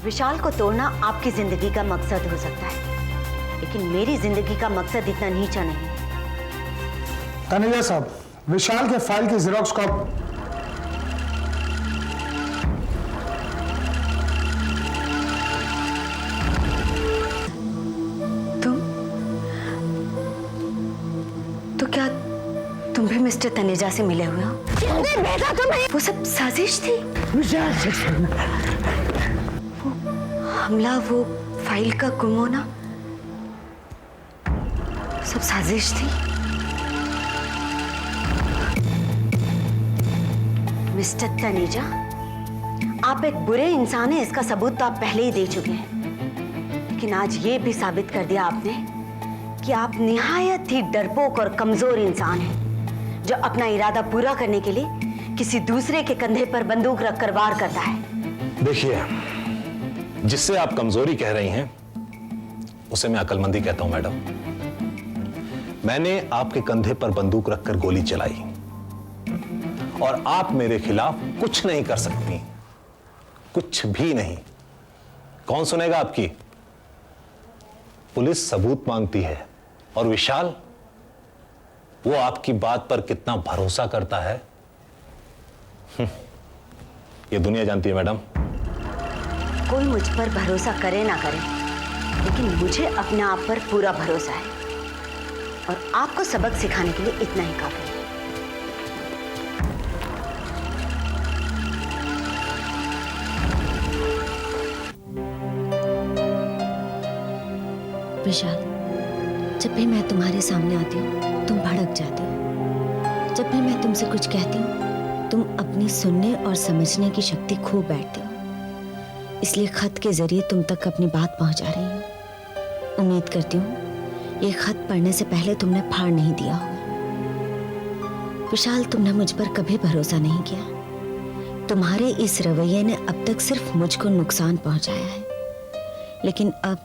विशाल को तोड़ना आपकी जिंदगी का मकसद हो सकता है, लेकिन मेरी जिंदगी का मकसद इतना नीचा नहीं है। तनेजा साहब, विशाल के फाइल की जेरॉक्स कॉपी। तो क्या तुम भी मिस्टर तनेजा से मिले हुए हो? देखा तुम्हें? वो सब साजिश थी। वो हमला, वो फाइल का गुम होना, सब साजिश थी। मिस्टर तनेजा, आप एक बुरे इंसान हैं, इसका सबूत तो आप पहले ही दे चुके हैं, लेकिन आज ये भी साबित कर दिया आपने कि आप निहायत ही डरपोक और कमजोर इंसान हैं, जो अपना इरादा पूरा करने के लिए किसी दूसरे के कंधे पर बंदूक रखकर वार करता है। देखिए, जिससे आप कमजोरी कह रही हैं, उसे मैं अक्लमंदी कहता हूं मैडम। मैंने आपके कंधे पर बंदूक रखकर गोली चलाई और आप मेरे खिलाफ कुछ नहीं कर सकती, कुछ भी नहीं। कौन सुनेगा आपकी? पुलिस सबूत मांगती है और विशाल, वो आपकी बात पर कितना भरोसा करता है, ये दुनिया जानती है मैडम। कोई मुझ पर भरोसा करे ना करे, लेकिन मुझे अपने आप पर पूरा भरोसा है, और आपको सबक सिखाने के लिए इतना ही काफी है। विशाल, जब भी मैं तुम्हारे सामने आती हूँ तुम भड़क जाती हो। जब भी मैं तुमसे कुछ कहती हूँ तुम अपनी सुनने और समझने की शक्ति खो बैठती हो। इसलिए खत के जरिए तुम तक अपनी बात पहुंचा रही हूँ। उम्मीद करती हूँ ये खत पढ़ने से पहले तुमने फाड़ नहीं दिया होगा। विशाल, तुमने मुझ पर कभी भरोसा नहीं किया। तुम्हारे इस रवैये ने अब तक सिर्फ मुझको नुकसान पहुंचाया है, लेकिन अब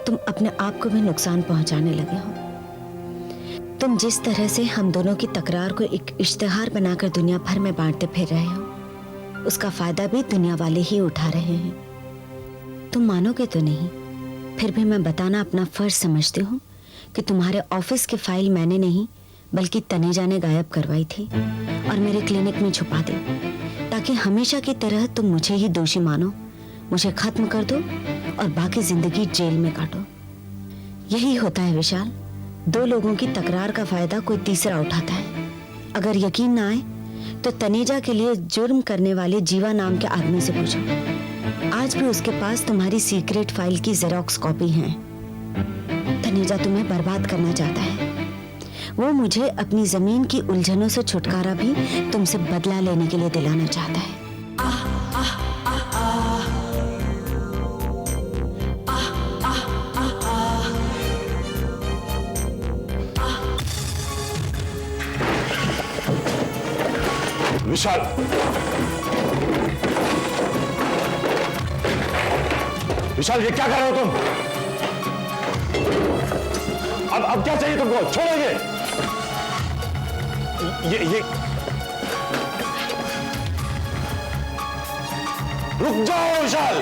तुम अपने आप को भी नुकसान पहुंचाने लगे हो। तुम जिस तरह से हम दोनों की तकरार को एक इश्तिहार बनाकर दुनिया भर में बांटते फिर रहे हो, उसका फायदा भी दुनिया वाले ही उठा रहे हैं। तुम मानोगे तो नहीं, फिर भी मैं बताना अपना फर्ज समझती हूँ कि तुम्हारे ऑफिस की फाइल मैंने नहीं बल्कि तनेजा ने गायब करवाई थी और मेरे क्लिनिक में छुपा दी, ताकि हमेशा की तरह तुम मुझे ही दोषी मानो, मुझे खत्म कर दो और बाकी जिंदगी जेल में काटो। यही होता है विशाल, दो लोगों की तकरार का फायदा कोई तीसरा उठाता है। अगर यकीन ना आए तो तनेजा के लिए जुर्म करने वाले जीवा नाम के आदमी से पूछो। आज भी उसके पास तुम्हारी सीक्रेट फाइल की जेरॉक्स कॉपी है। तनेजा तुम्हें बर्बाद करना चाहता है। वो मुझे अपनी जमीन की उलझनों से छुटकारा भी तुमसे बदला लेने के लिए दिलाना चाहता है। विशाल, विशाल, ये क्या कर रहे हो तुम? अब क्या चाहिए तुमको? छोड़ोगे? ये रुक जाओ विशाल।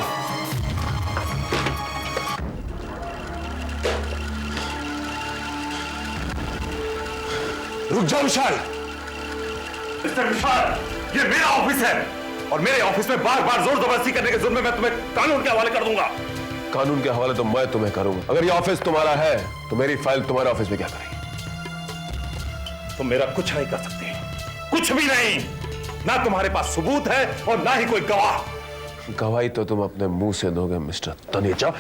रुक जाओ विशाल। मिस्टर विशाल, ये मेरा ऑफिस है और मेरे ऑफिस में बार बार जोर जबरदस्ती करने के जुर्म में मैं तुम्हें कानून के हवाले कर दूंगा। कानून के हवाले तो मैं तुम्हें करूंगा। अगर ये ऑफिस तुम्हारा है तो मेरी फाइल तुम्हारे ऑफिस में क्या करेगी? तुम मेरा कुछ नहीं कर सकते, कुछ भी नहीं। ना तुम्हारे पास सबूत है और ना ही कोई गवाह। गवाही तो तुम अपने मुंह से दोगे मिस्टर तनेजा।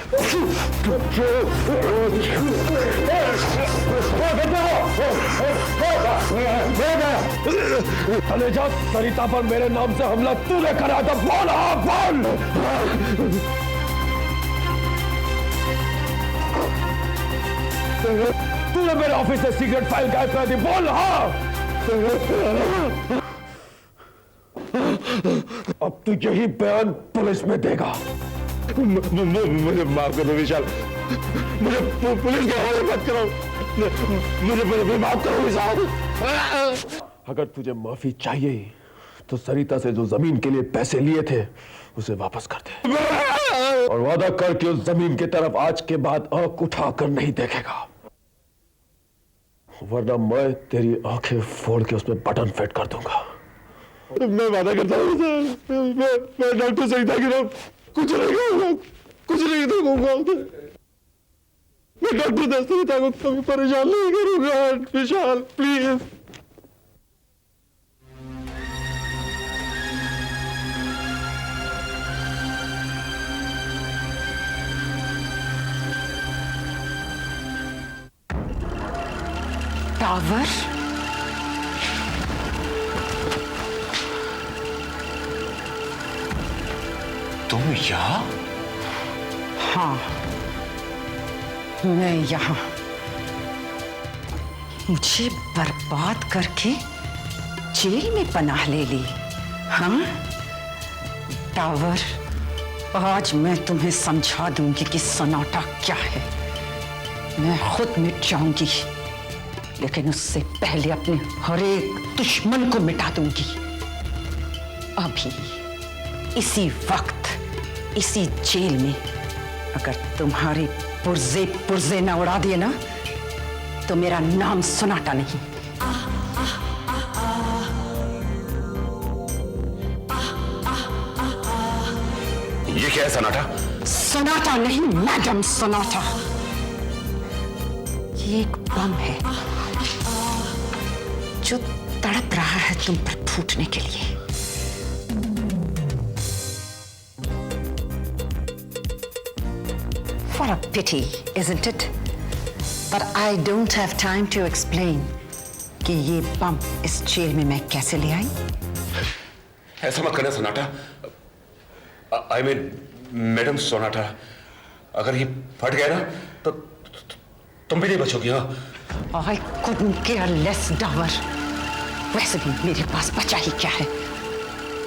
तनेजा, सरिता पर मेरे नाम से हमला तूने करा था। बोल हाँ, बोल। तूने मेरे ऑफिस से सीक्रेट फाइल गायब कर दी। बोल हाँ। अब तू यही बयान पुलिस में देगा। मुझे माफ कर दो विशाल, मुझे पुलिस के हवाले मत करो। मुझे माफ करो विशाल। अगर तुझे माफी चाहिए तो सरिता से जो जमीन के लिए पैसे लिए थे उसे वापस कर दे, और वादा कर कि उस जमीन की तरफ आज के बाद आंख उठाकर नहीं देखेगा, वरना मैं तेरी आंखें फोड़ के उसमें बटन फिट कर दूंगा। मैं वादा करता हूँ सर, मैं डॉक्टर से था कि ना कुछ नहीं कहूंगा, कुछ नहीं कहूंगा। मैं डॉक्टर दस्तगीता को कभी परेशान नहीं करूंगा। विशाल प्लीज। टावर, तुम यहाँ? हाँ मैं यहाँ। मुझे बर्बाद करके जेल में पनाह ले ली। हाँ टावर, आज मैं तुम्हें समझा दूंगी कि सन्नाटा क्या है। मैं खुद मिट जाऊंगी, लेकिन उससे पहले अपने हर एक दुश्मन को मिटा दूंगी। अभी इसी वक्त इसी जेल में अगर तुम्हारे पुर्जे पुर्जे न उड़ा दिए ना, तो मेरा नाम सन्नाटा नहीं। ये क्या है सन्नाटा? सन्नाटा नहीं मैडम, सन्नाटा। ये एक बम है जो तड़प रहा है तुम पर फूटने के लिए। What a pity, isn't it? But I don't have time to explain कि ये बम इस जेल में मैं कैसे ले आई। ऐसा मत करना सन्नाटा। I mean, मैडम सन्नाटा, अगर ये फट गया ना तो तुम भी नहीं बचोगी। हाँ I couldn't care less, Dawar. वैसे भी मेरे पास बचा ही क्या है,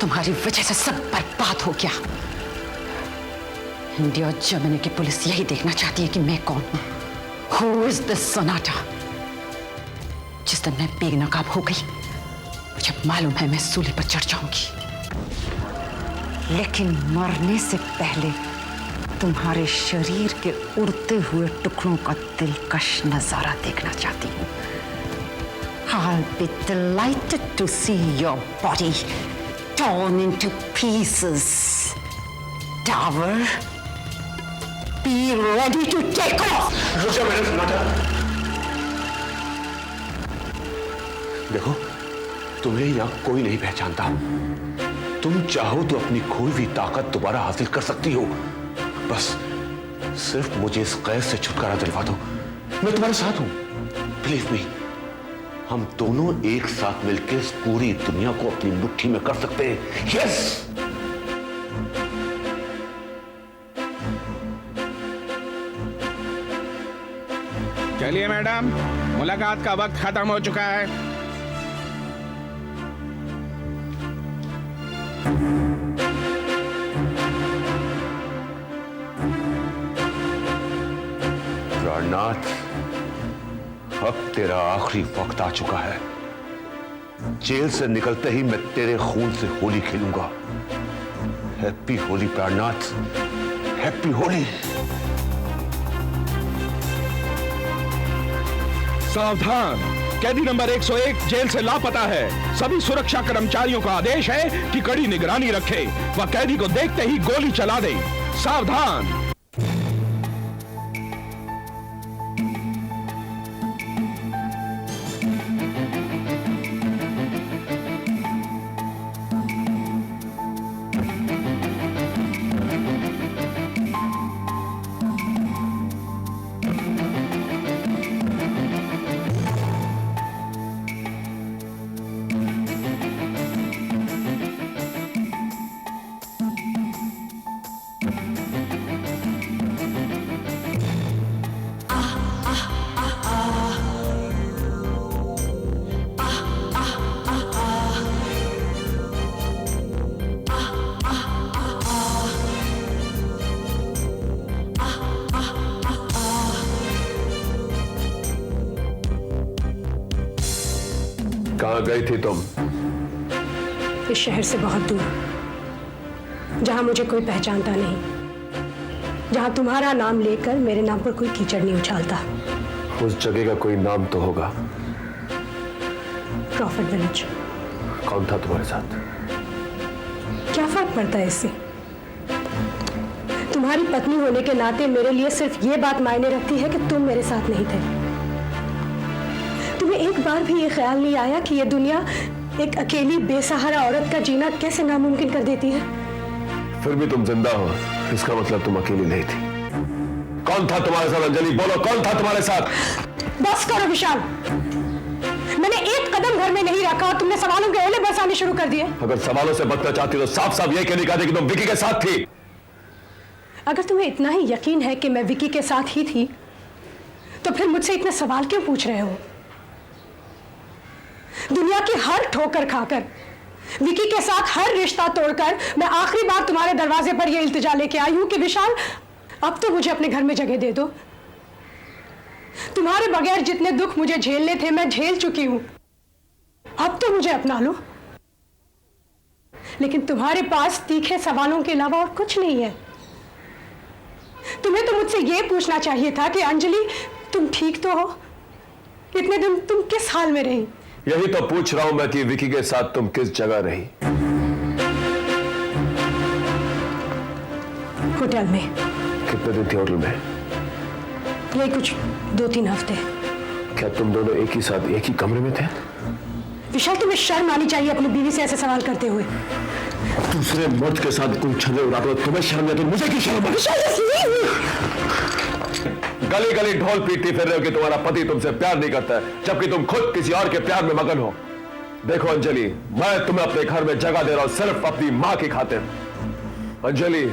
तुम्हारी वजह से सब बर्बाद हो गया। इंडिया और जर्मनी की पुलिस यही देखना चाहती है कि मैं कौन हूं। Who is this सन्नाटा? जिस दिन मैं बेनकाब हो गई, मुझे मालूम है मैं सूली पर चढ़ जाऊंगी, लेकिन मरने से पहले तुम्हारे शरीर के उड़ते हुए टुकड़ों का दिलकश नजारा देखना चाहती हूँ। I'll be delighted to see your body torn into pieces. Tower, be ready to take off. रुक जा मैडम सन्नाटा। देखो, तुम्हें यहाँ कोई नहीं पहचानता। तुम चाहो तो अपनी खोई हुई ताकत दोबारा हासिल कर सकती हो। बस सिर्फ मुझे इस कैद से छुटकारा दिलवा दो। मैं तुम्हारे साथ हूं। बिलीव मी, हम दोनों एक साथ मिलकर इस पूरी दुनिया को अपनी मुट्ठी में कर सकते हैं। यस। चलिए मैडम, मुलाकात का वक्त खत्म हो चुका है। प्राणनाथ, अब तेरा आखिरी वक्त आ चुका है। जेल से निकलते ही मैं तेरे खून से होली खेलूंगा। हैप्पी होली प्राणनाथ, हैप्पी होली। सावधान, कैदी नंबर 101 जेल से लापता है। सभी सुरक्षा कर्मचारियों का आदेश है कि कड़ी निगरानी रखें। वह कैदी को देखते ही गोली चला दें। सावधान। कहां गई थी तुम? इस शहर से बहुत दूर, जहां मुझे कोई पहचानता नहीं। जहां तुम्हारा नाम लेकर मेरे नाम पर कोई कीचड़ नहीं उछालता। उस जगह का कोई नाम तो होगा। Crawford village. कौन था तुम्हारे साथ? क्या फर्क पड़ता है इससे? तुम्हारी पत्नी होने के नाते मेरे लिए सिर्फ ये बात मायने रखती है कि तुम मेरे साथ नहीं थे। तुम्हें एक बार भी ये ख्याल नहीं आया कि ये दुनिया एक अकेली बेसहारा औरत का जीना कैसे नामुमकिन कर देती है? फिर भी तुम जिंदा हो, इसका मतलब तुम अकेली नहीं थी। कौन था तुम्हारे साथ अंजलि? बोलो, कौन था तुम्हारे साथ? बस करो विशाल, मैंने एक कदम घर में नहीं रखा और तुमने सवालों के ओले बरसाने शुरू कर दिए। अगर सवालों से बचना चाहती तो साफ साफ ये कहने का कि तुम विकी के साथ थी। अगर तुम्हें इतना ही यकीन है कि मैं विकी के साथ ही थी, तो फिर मुझसे इतने सवाल क्यों पूछ रहे हो? दुनिया की हर ठोकर खाकर, विकी के साथ हर रिश्ता तोड़कर मैं आखिरी बार तुम्हारे दरवाजे पर यह इल्तिजा लेके आई हूं कि विशाल, अब तो मुझे अपने घर में जगह दे दो। तुम्हारे बगैर जितने दुख मुझे झेलने थे मैं झेल चुकी हूं, अब तो मुझे अपना लो। लेकिन तुम्हारे पास तीखे सवालों के अलावा और कुछ नहीं है। तुम्हें तो मुझसे यह पूछना चाहिए था कि अंजलि, तुम ठीक तो हो? इतने दिन तुम किस हाल में रही? यही तो पूछ रहा हूं मैं कि विकी के साथ तुम किस जगह रही? होटल में। कितने दिन थे होटल में? यही कुछ 2-3 हफ्ते। क्या तुम दोनों एक ही साथ एक ही कमरे में थे? विशाल, तुम्हें शर्म आनी चाहिए अपनी बीवी से ऐसे सवाल करते हुए। दूसरे मर्द के साथ तुम छले उड़ा दो, तुम्हें शर्म नहीं? तो मुझे क्यों शर्म आती? गली गली ढोल पीटती फिर रहे हो कि तुम्हारा पति तुमसे प्यार नहीं करता है, जबकि तुम खुद किसी और के प्यार में मगन हो। देखो अंजलि, मैं तुम्हें अपने घर में जगह दे रहा हूं सिर्फ अपनी मां की खातिर। अंजलि,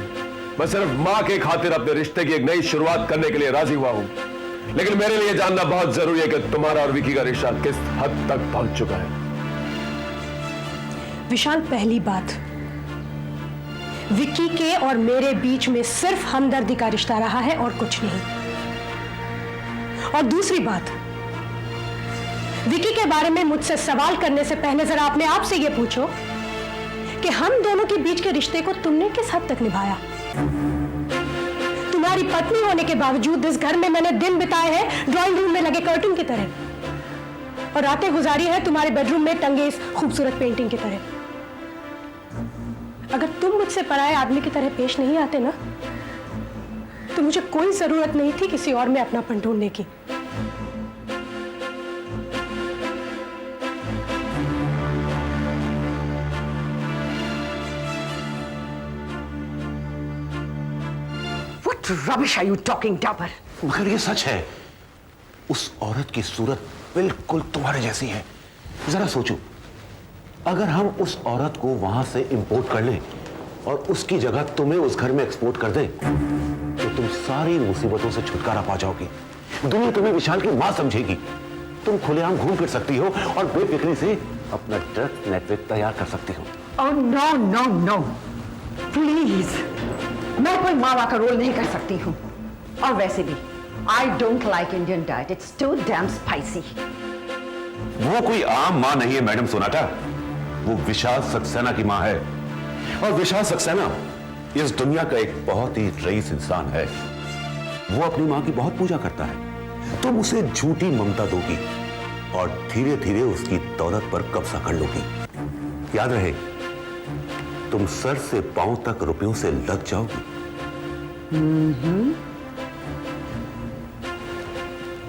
मैं सिर्फ मां की खातिर अपने रिश्ते की एक नई शुरुआत करने के लिए राजी हुआ हूं, लेकिन मेरे लिए जानना बहुत जरूरी है कि तुम्हारा और विकी का रिश्ता किस हद तक पहुंच चुका है। विशाल, पहली बात, विक्की के और मेरे बीच में सिर्फ हमदर्दी का रिश्ता रहा है और कुछ नहीं। और दूसरी बात, विक्की के बारे में मुझसे सवाल करने से पहले जरा अपने आप से यह पूछो कि हम दोनों के बीच के रिश्ते को तुमने किस हद तक निभाया? तुम्हारी पत्नी होने के बावजूद इस घर में मैंने दिन बिताए हैं ड्राइंग रूम में लगे कर्टन की तरह, और रातें गुजारी है तुम्हारे बेडरूम में टंगे इस खूबसूरत पेंटिंग की तरह। अगर तुम मुझसे पराये आदमी की तरह पेश नहीं आते ना, तो मुझे कोई जरूरत नहीं थी किसी और में अपनापन ढूंढने की। What rubbish are you talking, Dabur? मगर ये सच है, उस औरत की सूरत बिल्कुल तुम्हारे जैसी है। जरा सोचो, अगर हम उस औरत को वहां से इंपोर्ट कर लें और उसकी जगह तुम्हें उस घर में एक्सपोर्ट कर दें, तो तुम सारी मुसीबतों से छुटकारा पा जाओगी। दुनिया तुम्हें विशाल की मां समझेगी। तुम खुलेआम घूम फिर सकती हो और बेफिक्री से अपना ड्रग नेटवर्क तैयार कर सकती हो। Oh no no no! Please, मैं कोई मावा का रोल नहीं कर सकती हूँ। और वैसे भी, I don't like Indian diet. It's too damn spicy. वो कोई आम मां नहीं है मैडम सोनाटा, वो विशाल सक्सेना की मां है। और विशाल सक्सेना इस दुनिया का एक बहुत ही रईस इंसान है। वो अपनी मां की बहुत पूजा करता है। तुम उसे झूठी ममता दोगी और धीरे धीरे उसकी दौलत पर कब्जा कर लोगी। याद रहे, तुम सर से पांव तक रुपयों से लग जाओगी।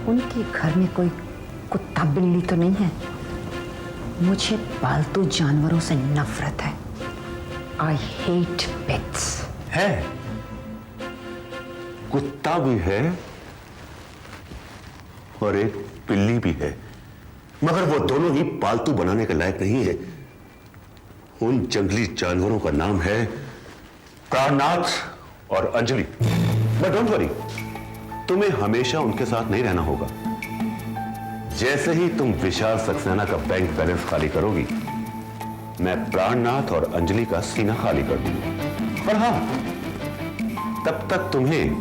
उनके घर में कोई कुत्ता बिल्ली तो नहीं है? मुझे पालतू जानवरों से नफरत है। I hate pets. है, कुत्ता भी है और एक बिल्ली भी है, मगर वो दोनों ही पालतू बनाने के लायक नहीं है। उन जंगली जानवरों का नाम है प्राणनाथ और अंजलि। बट डोंट वरी, तुम्हें हमेशा उनके साथ नहीं रहना होगा। जैसे ही तुम विशाल सक्सेना का बैंक बैलेंस खाली करोगी, मैं प्राणनाथ और अंजलि का सीना खाली कर दूंगा। पर हां, तब तक तुम्हें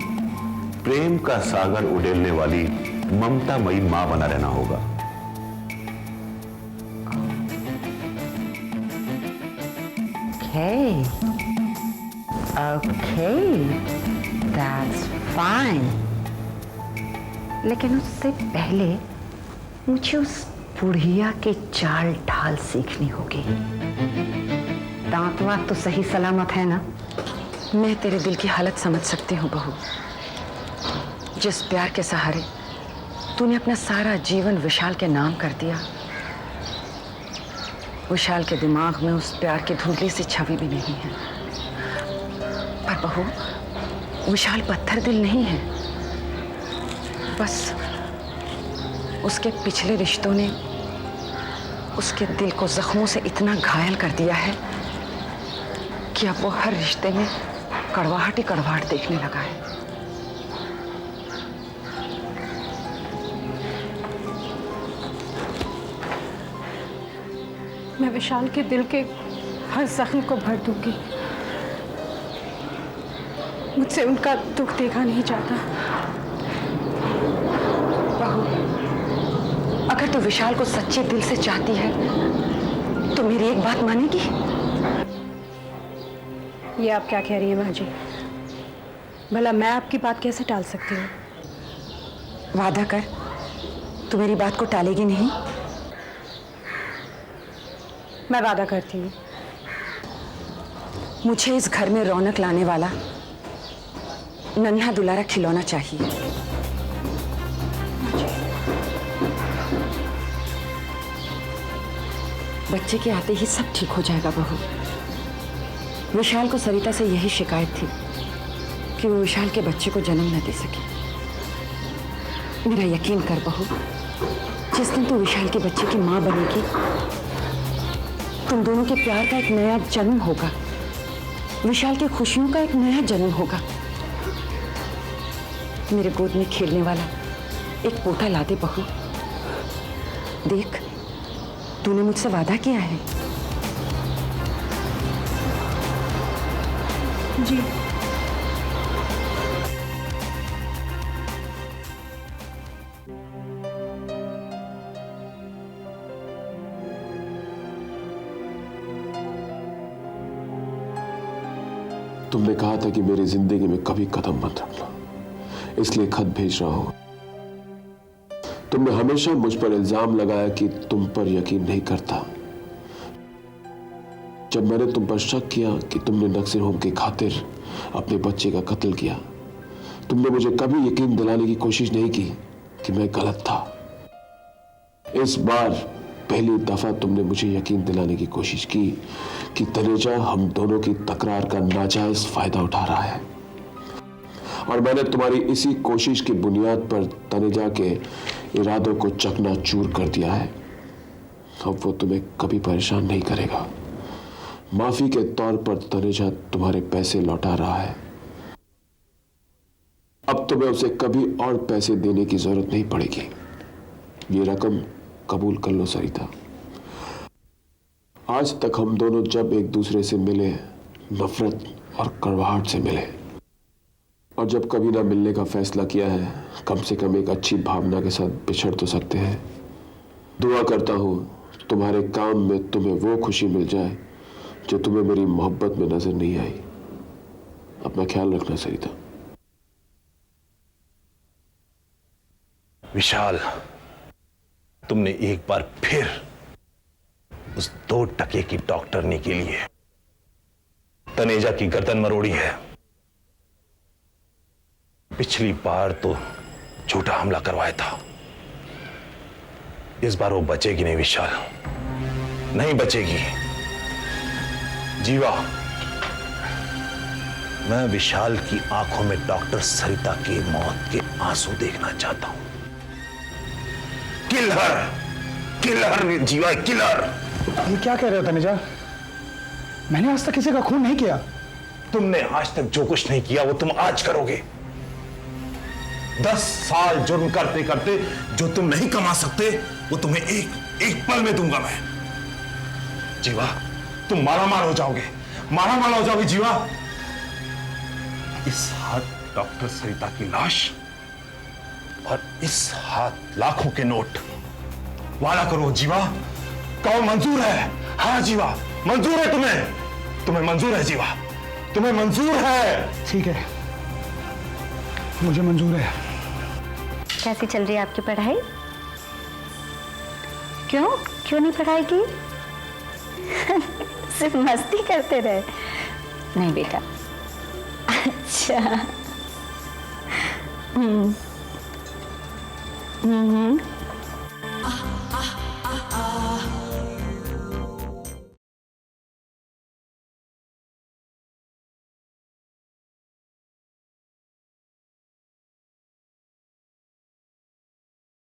प्रेम का सागर उड़ेलने वाली ममतामयी मां बना रहना होगा। Okay. Okay. That's फाइन, लेकिन उससे पहले मुझे उस बुढ़िया के चाल ढाल सीखनी होगी। दांत वात तो सही सलामत है ना? मैं तेरे दिल की हालत समझ सकती हूँ बहू। जिस प्यार के सहारे तूने अपना सारा जीवन विशाल के नाम कर दिया, विशाल के दिमाग में उस प्यार की धुंधली सी छवि भी नहीं है। पर बहू, विशाल पत्थर दिल नहीं है। बस उसके पिछले रिश्तों ने उसके दिल को जख्मों से इतना घायल कर दिया है कि अब वो हर रिश्ते में कड़वाहट ही कड़वाहट देखने लगा है। मैं विशाल के दिल के हर जख्म को भर दूंगी। मुझसे उनका दुख देखा नहीं जाता। बहू, अगर तू विशाल को सच्चे दिल से चाहती है तो मेरी एक बात मानेगी? ये आप क्या कह रही हैं माँ जी? भला मैं आपकी बात कैसे टाल सकती हूँ? वादा कर, तू मेरी बात को टालेगी नहीं। मैं वादा करती हूँ। मुझे इस घर में रौनक लाने वाला नन्हा दुलारा खिलौना चाहिए। बच्चे के आते ही सब ठीक हो जाएगा बहू। विशाल को सरिता से यही शिकायत थी कि वो विशाल के बच्चे को जन्म न दे सकी। मेरा यकीन कर बहू, जिस दिन तू विशाल के बच्चे की माँ बनेगी, तुम दोनों के प्यार का एक नया जन्म होगा। विशाल की खुशियों का एक नया जन्म होगा। मेरे गोद में खेलने वाला एक पोता ला दे बहू। देख, तूने मुझसे वादा किया है। जी। तुमने कहा था कि मेरी जिंदगी में कभी कदम मत रखना, इसलिए खत भेज रहा हूं। तुमने हमेशा मुझ पर इल्जाम लगाया कि तुम पर यकीन नहीं करता। जब मैंने तुम पर शक किया कि तुमने नक्सिर होम की खातिर अपने बच्चे का कत्ल किया, तुमने मुझे कभी यकीन दिलाने की कोशिश नहीं की कि मैं गलत था। इस बार पहली दफा तुमने मुझे यकीन दिलाने की कोशिश की कि तनेजा हम दोनों की तकरार का नाजायज फायदा उठा रहा है, और मैंने तुम्हारी इसी कोशिश की बुनियाद पर तनेजा के इरादों को चकनाचूर कर दिया है। अब वो तुम्हें कभी परेशान नहीं करेगा। माफी के तौर पर तनेजा तुम्हारे पैसे लौटा रहा है। अब तुम्हें उसे कभी और पैसे देने की जरूरत नहीं पड़ेगी। ये रकम कबूल कर लो सरिता। आज तक हम दोनों जब एक दूसरे से मिले, नफरत और कड़वाहट से मिले, और जब कभी ना मिलने का फैसला किया है, कम से कम एक अच्छी भावना के साथ बिछड़ तो सकते हैं। दुआ करता हूं तुम्हारे काम में तुम्हें वो खुशी मिल जाए जो तुम्हें मेरी मोहब्बत में नजर नहीं आई। अपना ख्याल रखना सरिता। विशाल, तुमने एक बार फिर उस 2 टके की डॉक्टरनी के लिए तनेजा की गर्दन मरोड़ी है। पिछली बार तो झूठा हमला करवाया था, इस बार वो बचेगी नहीं विशाल, नहीं बचेगी। जीवा, मैं विशाल की आंखों में डॉक्टर सरिता की मौत के आंसू देखना चाहता हूं। किलर, किलर जीवा, किलर। ये क्या कह रहे हो तनेजा? मैंने आज तक किसी का खून नहीं किया। तुमने आज तक जो कुछ नहीं किया वो तुम आज करोगे। 10 साल जुर्म करते करते जो तुम नहीं कमा सकते वो तुम्हें एक पल में दूंगा मैं। जीवा, तुम मालामाल हो जाओगे, मालामाल हो जाओगे जीवा। इस हाथ डॉक्टर सरिता की लाश और इस हाथ लाखों के नोट। वादा करो जीवा, कहो मंजूर है? हाँ जीवा, मंजूर है तुम्हें? तुम्हें मंजूर है जीवा? तुम्हें मंजूर है? ठीक है, मुझे मंजूर है। कैसी चल रही है आपकी पढ़ाई? क्यों क्यों नहीं पढ़ाई की? सिर्फ मस्ती करते रहे? नहीं बेटा। अच्छा। हम्म।